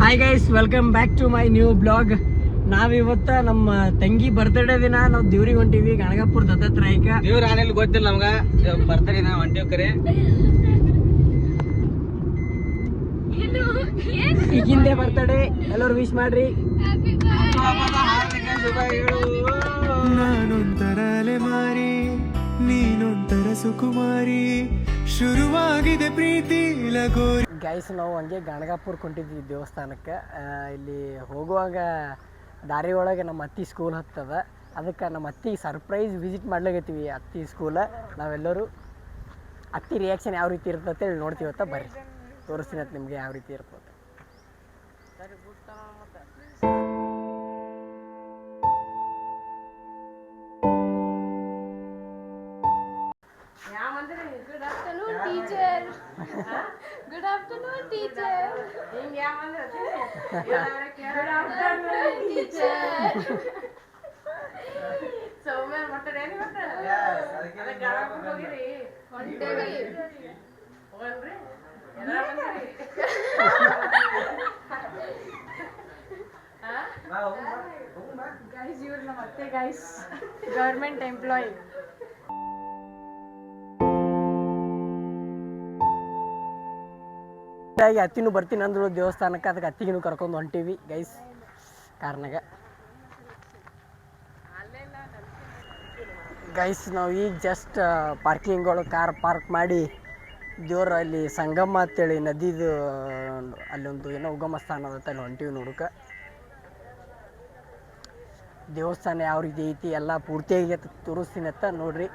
Hi guys, welcome back to my new blog. ನಾವಿವತ್ತ ನಮ್ಮ ತಂಗಿ ಬರ್ತ್ಡೇ ದಿನ ನಾವು ದೇವ್ರಿಗೆ ಹೊಂಟಿವಿ. ಗಣಗಾಪುರ ದತ್ತಾತ್ರೇಯಕ. ದೇವ್ರ ಆನೆಲ್ ಗೊತ್ತಿಲ್ಲ ನಮ್ಗ, ಬರ್ತ್ಡೇ ದಿನ ಹೊಂಟಿವಿ ಕರೆ. ಈಗಿಂದೆ ಬರ್ತ್ಡೇ, ಎಲ್ಲರೂ ವಿಶ್ ಮಾಡ್ರಿ. ನಾನೊಂಥರ ಅಲೆಮಾರಿ, ನೀನೊಂಥರ ಸುಕುಮಾರಿ, ಶುರುವಾಗಿದೆ ಪ್ರೀತಿ ಲಗೋರಿ. ಗೈಸ್, ನಾವು ಹಂಗೆ ಗಣಗಾಪುರ ಕೊಂಡಿದ್ವಿ ದೇವಸ್ಥಾನಕ್ಕೆ. ಇಲ್ಲಿ ಹೋಗುವಾಗ ದಾರಿ ಒಳಗೆ ನಮ್ಮ ಅತ್ತಿ ಸ್ಕೂಲ್ ಹತ್ತದ. ಅದಕ್ಕೆ ನಮ್ಮ ಅತ್ತಿಗೆ ಸರ್ಪ್ರೈಸ್ ವಿಸಿಟ್ ಮಾಡ್ಲಾಗತ್ತೀವಿ ಅತ್ತಿ ಸ್ಕೂಲ. ನಾವೆಲ್ಲರೂ ಅತ್ತಿ ರಿಯಾಕ್ಷನ್ ಯಾವ ರೀತಿ ಇರ್ತದೆ ಹೇಳಿ ನೋಡ್ತೀವತ್ತ. ಬರ್ರಿ ತೋರಿಸ್ತೀನಿ ಅಂತ ನಿಮಗೆ ಯಾವ ರೀತಿ ಇರ್ತದೆ. Good afternoon, teacher. Good afternoon, teacher. So, man, what are you doing? Yes. Guys, you are namaste, guys. Government employee. ಅತ್ತಿನೂ ಬರ್ತೀನಿ ಅಂದ್ರು ದೇವಸ್ಥಾನಕ್ಕೆ. ಅದಕ್ಕೆ ಅತ್ತಿಗೂ ಕರ್ಕೊಂಡು ಹೊಂಟೀವಿ ಗೈಸ್ ಕಾರ್ನಾಗ. ಗೈಸ್, ನಾವು ಈಗ ಜಸ್ಟ್ ಪಾರ್ಕಿಂಗ್ ಒಳಗೆ ಕಾರ್ ಪಾರ್ಕ್ ಮಾಡಿ ದೇವ್ರ ಅಲ್ಲಿ ಸಂಗಮ ಅಂತೇಳಿ ನದಿದು ಅಲ್ಲೊಂದು ಏನೋ ಉಗಮ ಸ್ಥಾನ ಅದತ್ತೆ, ಅಲ್ಲಿ ಹೊಂಟೀವಿ ನೋಡಕ್ಕೆ. ದೇವಸ್ಥಾನ ಯಾವ ರೀತಿ ಐತಿ ಎಲ್ಲ ಪೂರ್ತಿಯಾಗಿ ತೋರಿಸ್ತೀನಿ ಅಂತ ನೋಡ್ರಿ.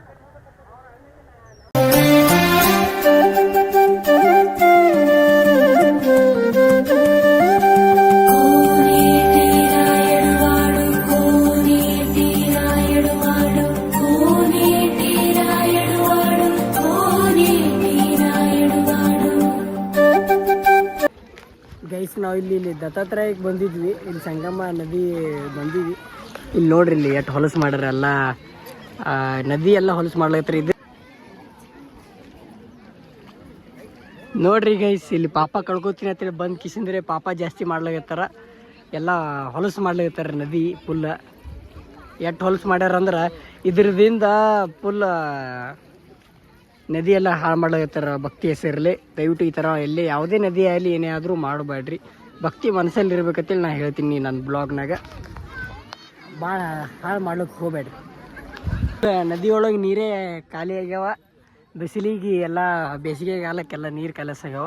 ಗೈಸ್, ನಾವು ಇಲ್ಲಿ ದತ್ತಾತ್ರೇಯಕ್ಕೆ ಬಂದಿದ್ವಿ. ಇಲ್ಲಿ ಸಂಗಮ ನದಿ ಬಂದಿದ್ವಿ. ಇಲ್ಲಿ ನೋಡ್ರಿ, ಇಲ್ಲಿ ಎಷ್ಟು ಹೊಲಸು ಮಾಡ್ಯಾರ. ಎಲ್ಲ ನದಿ ಎಲ್ಲ ಹೊಲಸು ಮಾಡ್ಲತ್ರಿ. ಇದು ನೋಡ್ರಿ ಗೈಸ್, ಇಲ್ಲಿ ಪಾಪ ಕಳ್ಕೊತೀನಿ ಅಂತೇಳಿ ಬಂದು ಕಿಸಿಂದ್ರೆ ಪಾಪ ಜಾಸ್ತಿ ಮಾಡ್ಲಾಗತ್ತಾರ. ಎಲ್ಲ ಹೊಲಸು ಮಾಡ್ಲಾಗತ್ತಾರ ನದಿ ಫುಲ್. ಎಷ್ಟು ಹೊಲಸು ಮಾಡ್ಯಾರ ಅಂದ್ರೆ ಇದ್ರದಿಂದ ಫುಲ್ ನದಿ ಎಲ್ಲ ಹಾಳು ಮಾಡ್ಲಾಗತ್ತಾರ. ಭಕ್ತಿ ಹೆಸರಲ್ಲಿ ದಯವಿಟ್ಟು ಈ ಥರ ಎಲ್ಲೇ ಯಾವುದೇ ನದಿ ಆಗಲಿ ಏನೇ ಆದರೂ ಮಾಡಬೇಡ್ರಿ. ಭಕ್ತಿ ಮನಸ್ಸಲ್ಲಿ ಇರ್ಬೇಕಂತೇಳಿ ನಾನು ಹೇಳ್ತೀನಿ ನನ್ನ ಬ್ಲಾಗ್ನಾಗ. ಭಾಳ ಹಾಳು ಮಾಡ್ಲಿಕ್ಕೆ ಹೋಗ್ಬೇಡ್ರಿ. ನದಿಯೊಳಗೆ ನೀರೇ ಖಾಲಿ ಆಗ್ಯಾವ. ಬಿಸಿಲಿಗೆ ಎಲ್ಲ ಬೇಸಿಗೆಗಾಲಕ್ಕೆಲ್ಲ ನೀರು ಕಲಸಾಗ್ಯಾವ,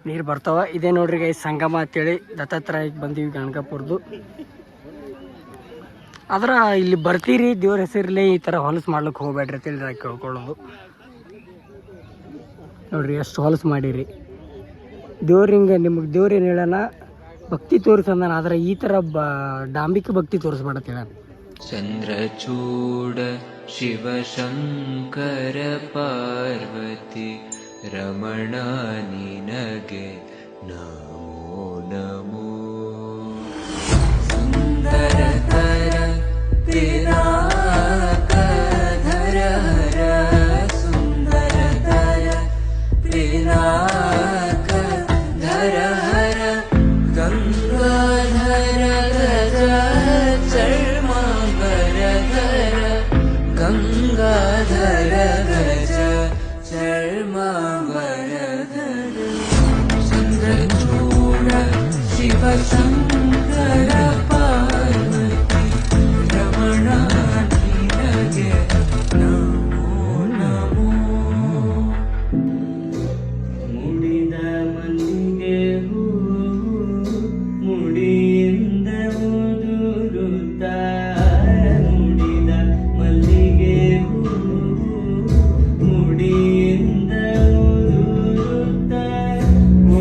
ನೀರು ಬರ್ತಾವ. ಇದೇ ನೋಡ್ರಿ ಗೈಸ್ ಸಂಗಮ ಅಂತೇಳಿ ದತ್ತಾತ್ರೇಯಕ್ಕೆ ಬಂದೀವಿ ಗಣಗಾಪುರದ್ದು. ಆದ್ರೆ ಇಲ್ಲಿ ಬರ್ತೀರಿ ದೇವ್ರ ಹೆಸರಲ್ಲಿ ಈ ಥರ ಹೊಲಸು ಮಾಡ್ಲಿಕ್ಕೆ ಹೋಗ್ಬೇಡ್ರಿ ಅಂತೇಳಿ ನಾನು ಕೇಳ್ಕೊಳ್ಳೋದು. ನೋಡ್ರಿ ಎಷ್ಟು ಹೊಲಸು ಮಾಡಿರಿ. ದೇವ್ರಿಂಗೆ ನಿಮಗೆ ದೇವ್ರೇನು ಹೇಳೋಣ, ಭಕ್ತಿ ತೋರಿಸಂದಾನ. ಆದ್ರೆ ಈ ಥರ ಡಾಂಬಿಕ ಭಕ್ತಿ ತೋರಿಸ್ಬೇಡಂತ ಹೇಳ. ಚಂದ್ರಚೂಡ ಶಿವಶಂಕರ ಪಾರ್ವತಿ ರಮಣ ನಿನಗೆ ನಮೋ ನಮೋ. ಸುಂದರತರ ಪಿನಾಕಧರ ಹರ, ಸುಂದರತರ ಪಿನಾಕಧರ ಹರ, ಗಂಗಾಧರ ಗಜ ಚರ್ಮಾಂಬರಧರ, ಗಂಗಾಧರ ಗಜ ಚರ್ಮಾಂಬರಧರ, ಚಂದ್ರಚೂಡ ಶಿವಶಂಕರ ಪಾರ್ವತಿ ರಮಣ ನಿನಗೆ ನಮೋ ನಮೋ. ಮುಡಿದ ಮಲ್ಲಿಗೆ ಹೂ ಮುಡಿಯಿಂದ ಉದುರುತ್ತಾರೆ, ಮುಡಿದ ಮಲ್ಲಿಗೆ ಹೂ ಮುಡಿಯಿಂದ ಉದುರುತ್ತಾರೆ,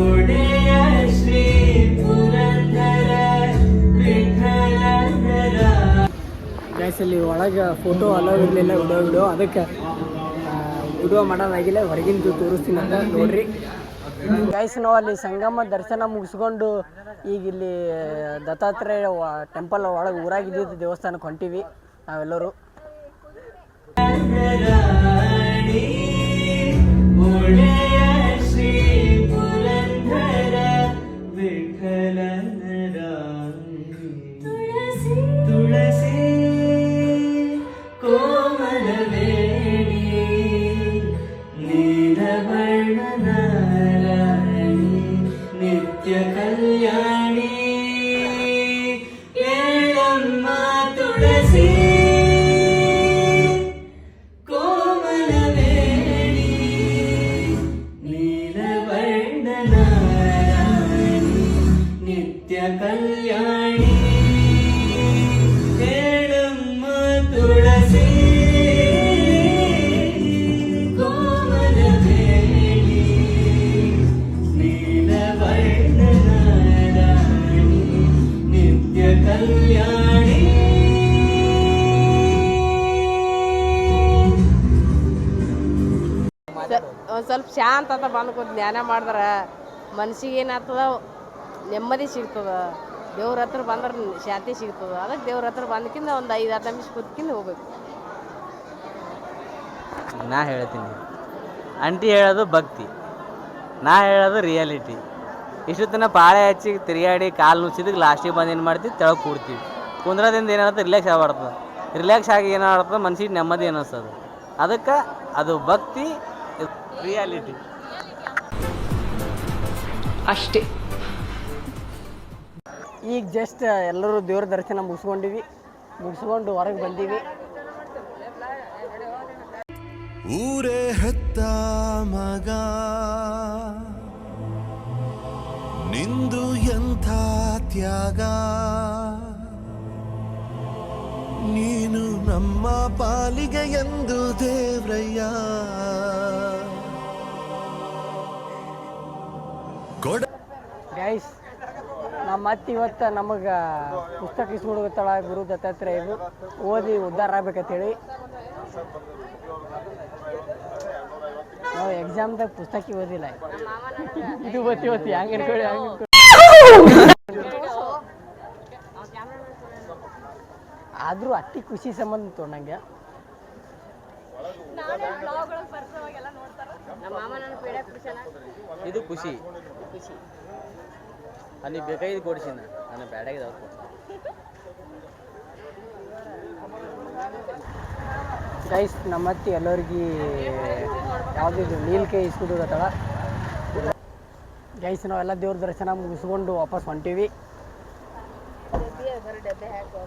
ಒಡೆಯ ಶ್ರೀ ಪುರಂದರ ವಿಠಲಧರ. ಗ್ಯಾಸಲ್ಲಿ ಒಳಗೆ ಫೋಟೋ ಅಲೋ ಇರಲಿಲ್ಲ, ವಿಡಿಯೋ ಅದಕ್ಕೆ ವಿಡಿಯೋ ಮಾಡೋದಾಗಿಲ್ಲ. ಹೊರಗಿಂದು ತೋರಿಸ್ತೀನಿ ಅಂತ ನೋಡ್ರಿ. ಗೈಸ್, ನಾವು ಅಲ್ಲಿ ಸಂಗಮ ದರ್ಶನ ಮುಗಿಸ್ಕೊಂಡು ಈಗ ಇಲ್ಲಿ ದತ್ತಾತ್ರೇಯ ಟೆಂಪಲ್ ಒಳಗೆ ಊರಾಗಿದ್ದ ದೇವಸ್ಥಾನಕ್ಕೆ ಹೊಂಟೀವಿ ನಾವೆಲ್ಲರೂ. ಶ್ರೀ ಪುರಂದರ ವಿಠಲ ನಿತ್ಯ ಕಲ್ಯಾಣಿ ಕೇಳಮ್ಮ ತುಳಸಿ ಕೋಮಲವೇಣಿ ನೀಲವರ್ಣನ ರಾಣಿ ನಿತ್ಯ ಕಲ್ಯಾಣಿ ಕೇಳಮ್ಮ ತುಳಸಿ ಕೋಮಲವೇಣಿ ನೀಲವರ್ಣನ ರಾಣಿ ನಿತ್ಯ ಕಲ್ಯಾಣಿ ಒಂದು ಸ್ವಲ್ಪ ಶಾಂತ ಅಂತ ಬಂದು ಕೂತ್ ಧ್ಯಾನ ಮಾಡಿದ್ರೆ ಮನ್ಸಿಗೆ ಏನಾಗ್ತದ ನೆಮ್ಮದಿ ಸಿಗ್ತದ ದೇವ್ರ ಹತ್ರ ಬಂದ್ರೆ ಶಾಂತಿ ಸಿಗ್ತದ ಅದಕ್ಕೆ ದೇವ್ರ ಹತ್ರ ಬಂದಕ್ಕಿಂತ ಒಂದು 5-10 ನಿಮಿಷ ಕೂತ್ಕಿಂದ ಹೋಗ್ಬೇಕು. ನಾ ಹೇಳ್ತೀನಿ ಅಂಟಿ ಹೇಳೋದು ಭಕ್ತಿ, ನಾ ಹೇಳೋದು ರಿಯಾಲಿಟಿ. ಇಷ್ಟು ತನಕ ಪಾಳೆ ಹಚ್ಚಿ ತಿರುಗಾಡಿ ಕಾಲು ನುಚ್ಚಿದಕ್ಕೆ ಲಾಸ್ಟಿಗೆ ಬಂದು ಏನು ಮಾಡ್ತೀವಿ ತೆಳಗೆ ಕೂಡ್ತೀವಿ. ಕುಂದ್ರದಿಂದ ಏನಾಗುತ್ತೆ ರಿಲ್ಯಾಕ್ಸ್ ಆಗ್ಬಾರ್ದು. ರಿಲ್ಯಾಕ್ಸ್ ಆಗಿ ಏನಾಗ್ತದೆ ಮನ್ಸಿಗೆ ನೆಮ್ಮದಿ ಅನ್ನಿಸ್ತದೆ. ಅದಕ್ಕೆ ಅದು ಭಕ್ತಿ ರಿಯಾಲಿಟಿ ಅಷ್ಟೇ. ಈಗ ಜಸ್ಟ್ ಎಲ್ಲರೂ ದೇವ್ರ ದರ್ಶನ ಮುಗಿಸ್ಕೊಂಡು ಹೊರಗೆ ಬಂದೀವಿ. ಊರೇ ಹೆತ್ತ ಮಗ ನಿಂದು ಎಂಥ ತ್ಯಾಗ, ನೀನು ನಮ್ಮ ಪಾಲಿಗೆ ಎಂದು ದೇವ್ರಯ್ಯ ಕೊಡ. ಗೈಸ್ ನಮ್ಮ ಅತ್ತೆ ಇವತ್ತು ನಮಗೆ ಪುಸ್ತಕ ಇಸ್ಕೊಡ್ತಾಳ ಗುರು ದತ್ತಾತ್ರೇಯರು, ಓದಿ ಉದ್ಧಾರ ಆಗ್ಬೇಕಂತೇಳಿ. ನಾವು ಎಕ್ಸಾಮ್ದಾಗ ಪುಸ್ತಕ ಓದಿಲ್ಲ, ಇದು ಓದ್ತಿ ಹಂಗೆ ಅನ್ಕೊಳ್ಳಿ ಆದರೂ ಅತಿ ಖುಷಿ ಸಂಬಂಧ ತೊಗೊಂಡಂಗೆ. ನಮ್ಮ ಮಾಮ ನನ್ನ ಪೀಡೆ ಕುಡಿಸೋಣ. ಇದು ಖುಷಿ. ಅಲ್ಲಿ ಬೇಕಾಗಿದ್ದು ಕೊಡಿಸಿ ನಾನು ಬ್ಯಾಡಾಗಿದೆ. ಗೈಸ್ ನಮ್ಮ ಅತ್ತೆ ಎಲ್ಲರಿಗೆ ಯಾವುದಿದು ನೀಲ್ಕೈ ಇಸ್ಕೊಡತ್ತಳ. ಗೈಸ್ ನಾವೆಲ್ಲ ದೇವ್ರ ದರ್ಶನ ಮುಗಿಸ್ಕೊಂಡು ವಾಪಸ್ ಹೊಂಟೀವಿ. ಡಬ್ಬೆ ಹಾಕೋ